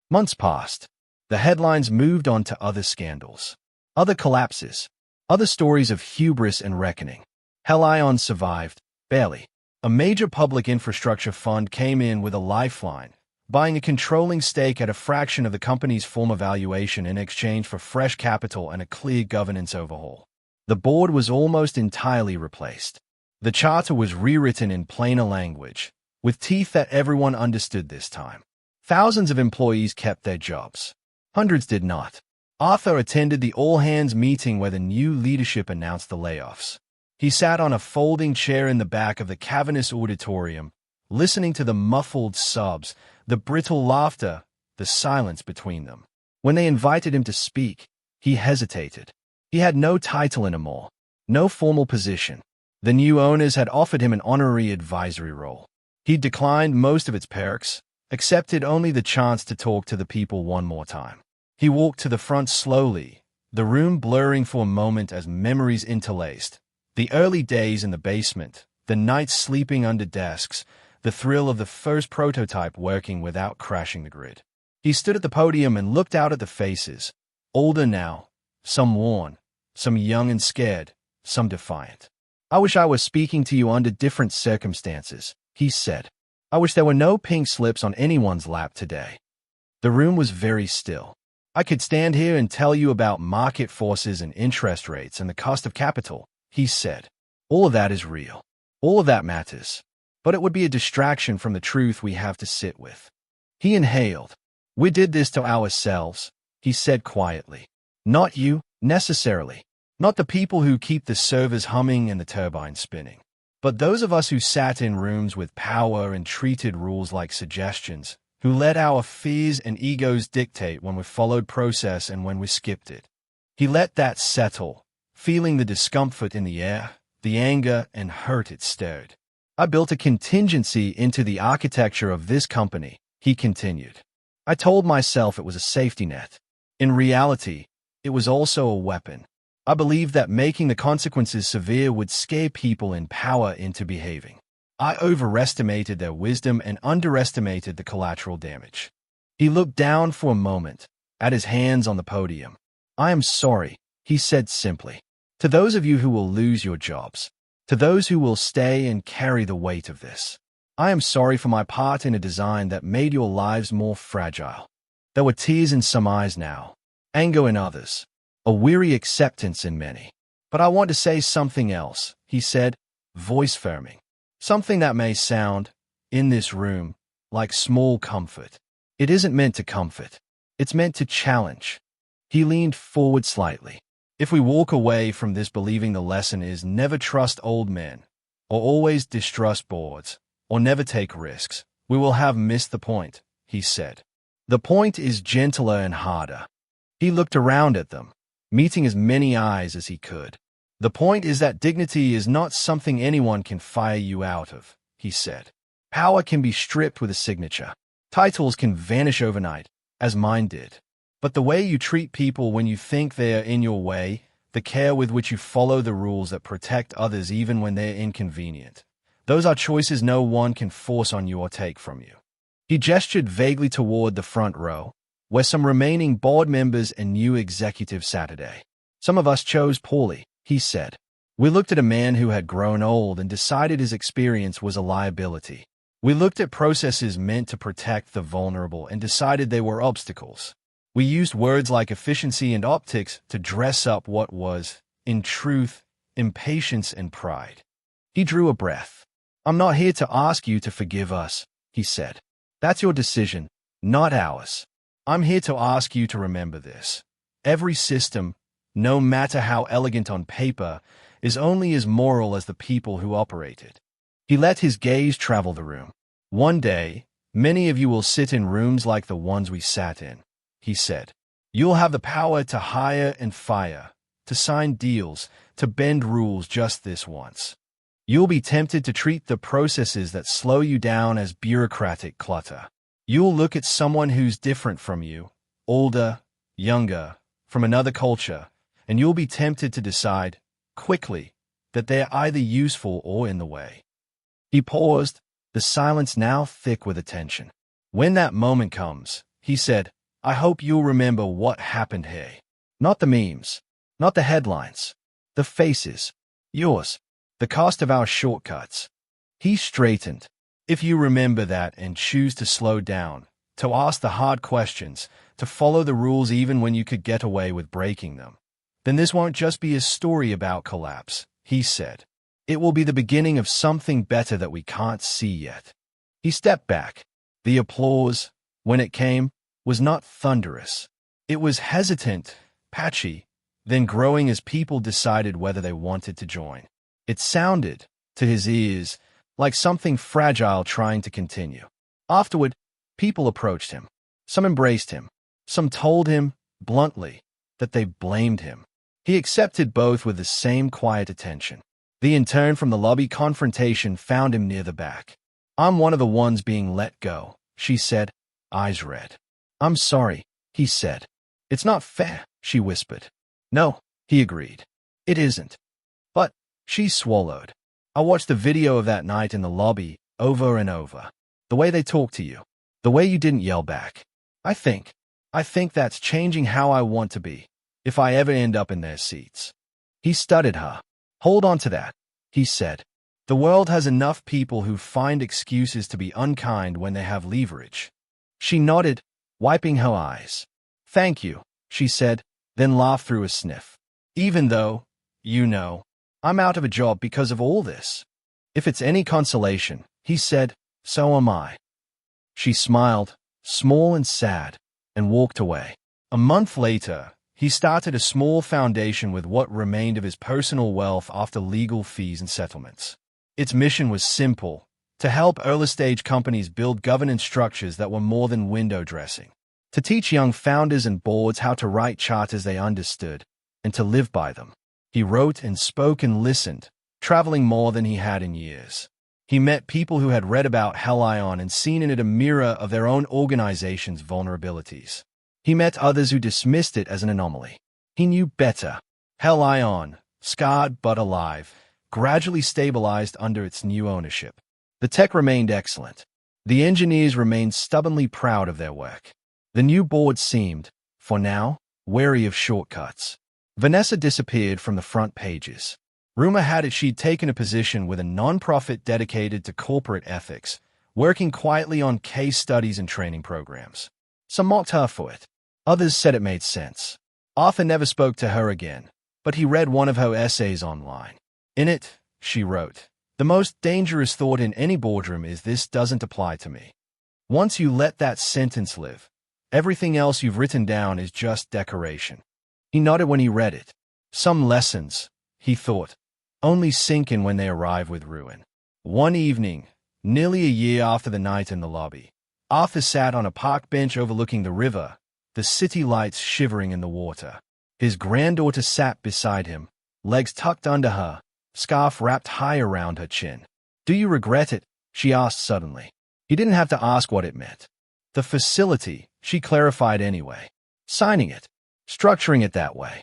Months passed. The headlines moved on to other scandals, other collapses, other stories of hubris and reckoning. Helion survived, barely. A major public infrastructure fund came in with a lifeline, buying a controlling stake at a fraction of the company's former valuation in exchange for fresh capital and a clear governance overhaul. The board was almost entirely replaced. The charter was rewritten in plainer language, with teeth that everyone understood this time. Thousands of employees kept their jobs. Hundreds did not. Arthur attended the all-hands meeting where the new leadership announced the layoffs. He sat on a folding chair in the back of the cavernous auditorium, listening to the muffled sobs, the brittle laughter, the silence between them. When they invited him to speak, he hesitated. He had no title anymore, no formal position. The new owners had offered him an honorary advisory role. He declined most of its perks, accepted only the chance to talk to the people one more time. He walked to the front slowly, the room blurring for a moment as memories interlaced. The early days in the basement, the nights sleeping under desks, the thrill of the first prototype working without crashing the grid. He stood at the podium and looked out at the faces, older now, some worn, some young and scared, some defiant. I wish I was speaking to you under different circumstances, he said. I wish there were no pink slips on anyone's lap today. The room was very still. I could stand here and tell you about market forces and interest rates and the cost of capital, he said. All of that is real. All of that matters. But it would be a distraction from the truth we have to sit with. He inhaled. We did this to ourselves, he said quietly. Not you, necessarily. Not the people who keep the servers humming and the turbines spinning. But those of us who sat in rooms with power and treated rules like suggestions, who let our fears and egos dictate when we followed process and when we skipped it. He let that settle, feeling the discomfort in the air, the anger and hurt it stirred. I built a contingency into the architecture of this company, he continued. I told myself it was a safety net. In reality, it was also a weapon. I believed that making the consequences severe would scare people in power into behaving. I overestimated their wisdom and underestimated the collateral damage. He looked down for a moment, at his hands on the podium. I am sorry, he said simply. To those of you who will lose your jobs, to those who will stay and carry the weight of this, I am sorry for my part in a design that made your lives more fragile. There were tears in some eyes now, anger in others, a weary acceptance in many. But I want to say something else, he said, voice firming. Something that may sound, in this room, like small comfort. It isn't meant to comfort. It's meant to challenge. He leaned forward slightly. If we walk away from this believing the lesson is never trust old men, or always distrust boards, or never take risks, we will have missed the point, he said. The point is gentler and harder. He looked around at them, meeting as many eyes as he could. The point is that dignity is not something anyone can fire you out of, he said. Power can be stripped with a signature. Titles can vanish overnight, as mine did. But the way you treat people when you think they are in your way, the care with which you follow the rules that protect others even when they're inconvenient, those are choices no one can force on you or take from you. He gestured vaguely toward the front row, where some remaining board members and new executives sat today. Some of us chose poorly, he said. We looked at a man who had grown old and decided his experience was a liability. We looked at processes meant to protect the vulnerable and decided they were obstacles. We used words like efficiency and optics to dress up what was, in truth, impatience and pride. He drew a breath. I'm not here to ask you to forgive us, he said. That's your decision, not ours. I'm here to ask you to remember this. Every system, no matter how elegant on paper, is only as moral as the people who operate it. He let his gaze travel the room. One day, many of you will sit in rooms like the ones we sat in, he said. You'll have the power to hire and fire, to sign deals, to bend rules just this once. You'll be tempted to treat the processes that slow you down as bureaucratic clutter. You'll look at someone who's different from you, older, younger, from another culture, and you'll be tempted to decide, quickly, that they're either useful or in the way. He paused, the silence now thick with attention. When that moment comes, he said, I hope you'll remember what happened here. Not the memes, not the headlines, the faces, yours, the cost of our shortcuts. He straightened. If you remember that and choose to slow down, to ask the hard questions, to follow the rules even when you could get away with breaking them, then this won't just be a story about collapse, he said. It will be the beginning of something better that we can't see yet. He stepped back. The applause, when it came, was not thunderous. It was hesitant, patchy, then growing as people decided whether they wanted to join. It sounded, to his ears, like something fragile trying to continue. Afterward, people approached him. Some embraced him. Some told him, bluntly, that they blamed him. He accepted both with the same quiet attention. The intern from the lobby confrontation found him near the back. I'm one of the ones being let go, she said, eyes red. I'm sorry, he said. It's not fair, she whispered. No, he agreed. It isn't. But, she swallowed. I watched the video of that night in the lobby, over and over. The way they talked to you. The way you didn't yell back. I think that's changing how I want to be, if I ever end up in their seats. He studied her. Hold on to that, he said. The world has enough people who find excuses to be unkind when they have leverage. She nodded, wiping her eyes. Thank you, she said, then laughed through a sniff. Even though, you know, I'm out of a job because of all this. If it's any consolation, he said, so am I. She smiled, small and sad, and walked away. A month later, he started a small foundation with what remained of his personal wealth after legal fees and settlements. Its mission was simple, to help early-stage companies build governance structures that were more than window dressing, to teach young founders and boards how to write charters they understood, and to live by them. He wrote and spoke and listened, traveling more than he had in years. He met people who had read about Helion and seen in it a mirror of their own organization's vulnerabilities. He met others who dismissed it as an anomaly. He knew better. Hell Ion, scarred but alive, gradually stabilized under its new ownership. The tech remained excellent. The engineers remained stubbornly proud of their work. The new board seemed, for now, wary of shortcuts. Vanessa disappeared from the front pages. Rumor had it she'd taken a position with a non-profit dedicated to corporate ethics, working quietly on case studies and training programs. Some mocked her for it. Others said it made sense. Arthur never spoke to her again, but he read one of her essays online. In it, she wrote, "The most dangerous thought in any boardroom is this doesn't apply to me." Once you let that sentence live, everything else you've written down is just decoration. He nodded when he read it. Some lessons, he thought, only sink in when they arrive with ruin. One evening, nearly a year after the night in the lobby, Arthur sat on a park bench overlooking the river, the city lights shivering in the water. His granddaughter sat beside him, legs tucked under her, scarf wrapped high around her chin. "Do you regret it?" she asked suddenly. He didn't have to ask what it meant. The facility, she clarified anyway. Signing it, structuring it that way.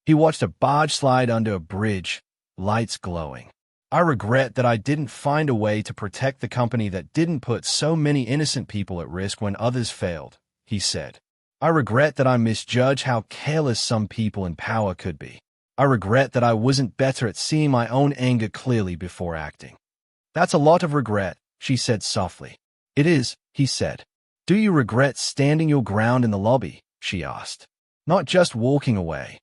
He watched a barge slide under a bridge, lights glowing. "I regret that I didn't find a way to protect the company that didn't put so many innocent people at risk when others failed," he said. "I regret that I misjudged how careless some people in power could be. I regret that I wasn't better at seeing my own anger clearly before acting." "That's a lot of regret," she said softly. "It is," he said. "Do you regret standing your ground in the lobby?" she asked. "Not just walking away."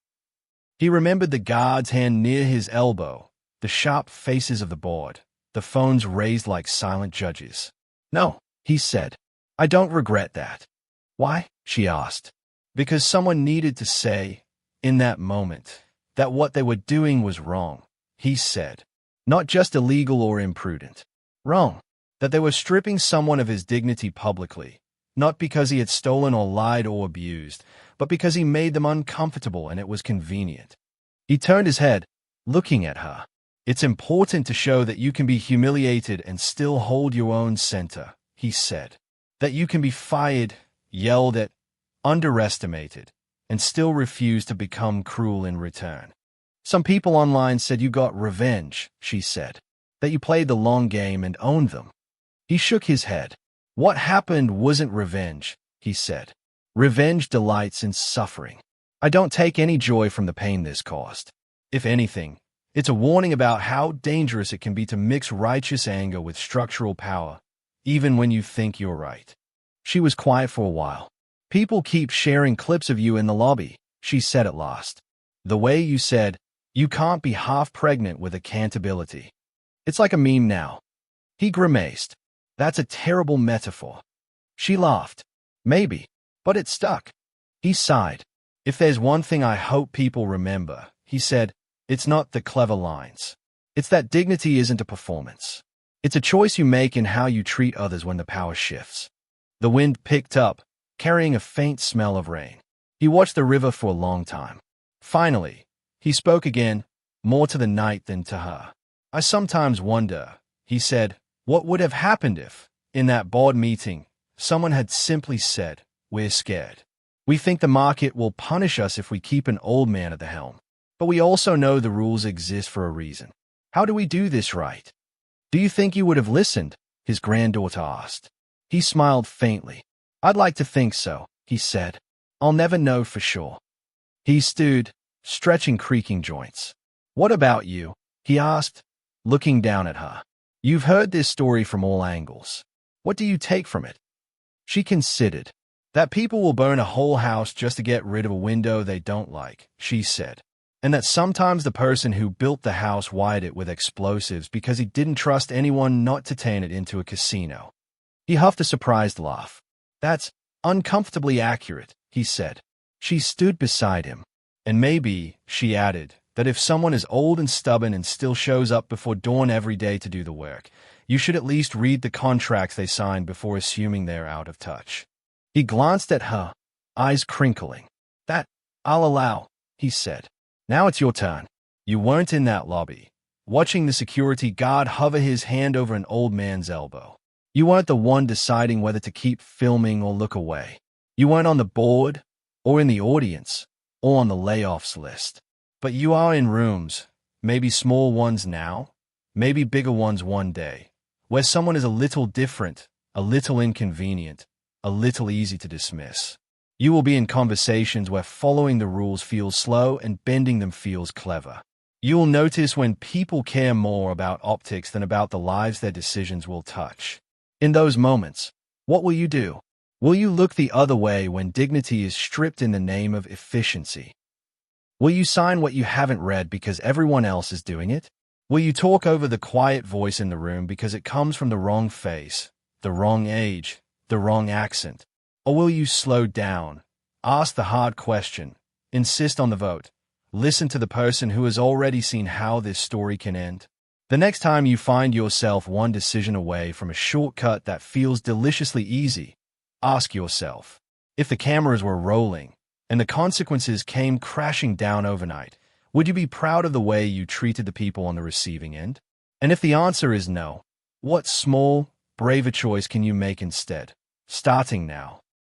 He remembered the guard's hand near his elbow, the sharp faces of the board, the phones raised like silent judges. "No," he said. "I don't regret that." "Why?" she asked. "Because someone needed to say, in that moment, that what they were doing was wrong," he said. "Not just illegal or imprudent. Wrong. That they were stripping someone of his dignity publicly, not because he had stolen or lied or abused, but because he made them uncomfortable and it was convenient." He turned his head, looking at her. "It's important to show that you can be humiliated and still hold your own center," he said. "That you can be fired, yelled at, underestimated, and still refuse to become cruel in return. Some people online said you got revenge," she said. "That you played the long game and owned them." He shook his head. "What happened wasn't revenge," he said. "Revenge delights in suffering. I don't take any joy from the pain this caused. If anything, it's a warning about how dangerous it can be to mix righteous anger with structural power, even when you think you're right." She was quiet for a while. "People keep sharing clips of you in the lobby," she said at last. "The way you said, 'You can't be half pregnant with accountability.' It's like a meme now." He grimaced. "That's a terrible metaphor." She laughed. "Maybe, but it stuck." He sighed. "If there's one thing I hope people remember," he said, "it's not the clever lines. It's that dignity isn't a performance. It's a choice you make in how you treat others when the power shifts." The wind picked up, carrying a faint smell of rain. He watched the river for a long time. Finally, he spoke again, more to the night than to her. "I sometimes wonder," he said, "what would have happened if, in that board meeting, someone had simply said, 'We're scared. We think the market will punish us if we keep an old man at the helm. But we also know the rules exist for a reason. How do we do this right?'" "Do you think you would have listened?" his granddaughter asked. He smiled faintly. "I'd like to think so," he said. "I'll never know for sure." He stood, stretching creaking joints. "What about you?" he asked, looking down at her. "You've heard this story from all angles. What do you take from it?" She considered. "That people will burn a whole house just to get rid of a window they don't like," she said. "And that sometimes the person who built the house wired it with explosives because he didn't trust anyone not to turn it into a casino." He huffed a surprised laugh. "That's uncomfortably accurate," he said. She stood beside him. "And maybe," she added, "that if someone is old and stubborn and still shows up before dawn every day to do the work, you should at least read the contracts they signed before assuming they're out of touch." He glanced at her, eyes crinkling. "That I'll allow," he said. "Now it's your turn." You weren't in that lobby, watching the security guard hover his hand over an old man's elbow. You weren't the one deciding whether to keep filming or look away. You weren't on the board, or in the audience, or on the layoffs list. But you are in rooms, maybe small ones now, maybe bigger ones one day, where someone is a little different, a little inconvenient, a little easy to dismiss. You will be in conversations where following the rules feels slow and bending them feels clever. You will notice when people care more about optics than about the lives their decisions will touch. In those moments, what will you do? Will you look the other way when dignity is stripped in the name of efficiency? Will you sign what you haven't read because everyone else is doing it? Will you talk over the quiet voice in the room because it comes from the wrong face, the wrong age, the wrong accent? Or will you slow down, ask the hard question, insist on the vote, listen to the person who has already seen how this story can end? The next time you find yourself one decision away from a shortcut that feels deliciously easy, ask yourself, if the cameras were rolling and the consequences came crashing down overnight, would you be proud of the way you treated the people on the receiving end? And if the answer is no, what small, braver choice can you make instead? Starting now.